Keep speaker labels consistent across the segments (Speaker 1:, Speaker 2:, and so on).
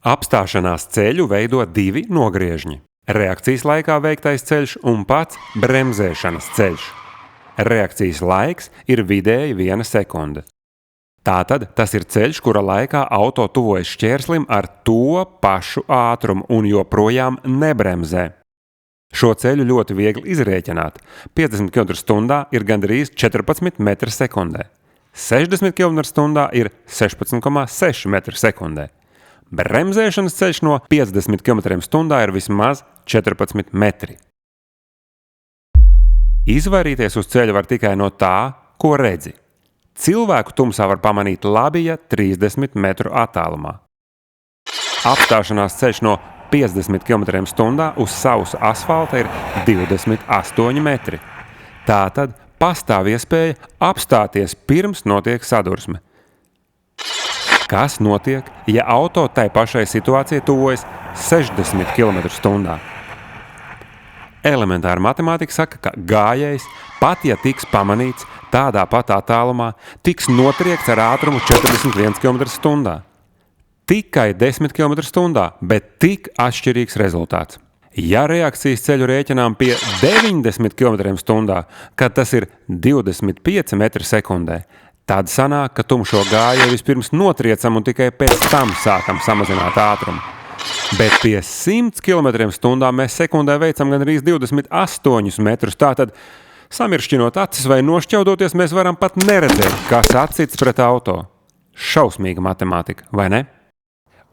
Speaker 1: Apstāšanās ceļu veido divi nogriežņi – reakcijas laikā veiktais ceļš un pats bremzēšanas ceļš. Reakcijas laiks ir vidēji 1 sekunde. Tātad tas ir ceļš, kura laikā auto tuvojas šķērslim ar to pašu ātrumu un joprojām nebremzē. Šo ceļu ļoti viegli izrēķināt. 50 km/h ir gandrīz 14 m/sekundē. 60 km/h ir 16,6 m/sekundē. Bremzēšanas ceļš no 50 km/h ir vismaz 14 metri. Izvairīties uz ceļa var tikai no tā, ko redzi. Cilvēku tumsā var pamanīt labi, ja 30 metru attālumā. Apstāšanās ceļš no 50 km/h uz sausa asfalta ir 28 metri. Tātad pastāv iespēja apstāties pirms notiek sadursme. Kas notiek, ja auto tai pašai situācijai tuvojas 60 km/h? Elementāra matemātika saka, ka gājējs, pat ja tiks pamanīts tādā pat attālumā, tiks notriekts ar ātrumu 41 km/h. Tikai 10 km/h, bet tik atšķirīgs rezultāts. Ja reakcijas ceļu rēķinām pie 90 km/h, kad tas ir 25 m/sekundē, tad sanāk, ka tumšo gājēju vispirms notriecam un tikai pēc tam sākam samazināt ātrumu. Bet pie 100 km/h mēs sekundē veicam gandrīz 28 metrus, tātad samiršķinot acis vai nošķaudoties, mēs varam pat neredzēt, kas atsits pret auto. Šausmīga matemātika, vai ne?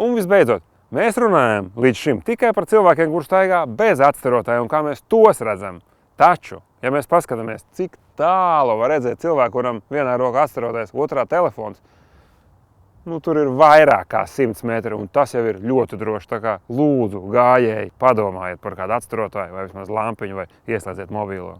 Speaker 2: Un visbeidzot, mēs runājam līdz šim tikai par cilvēkiem, kur staigā bez atstarotāja un kā mēs tos redzam. Taču, ja mēs paskatāmies, cik tālu var redzēt cilvēku, kuram vienā rokā atstarotais, otrā telefons, tur ir vairāk kā 100 metri, un tas jau ir ļoti droši. Tā kā lūdzu, gājēji, padomājiet par kādu atstarotāju vai vismaz lampiņu vai ieslēdziet mobilo.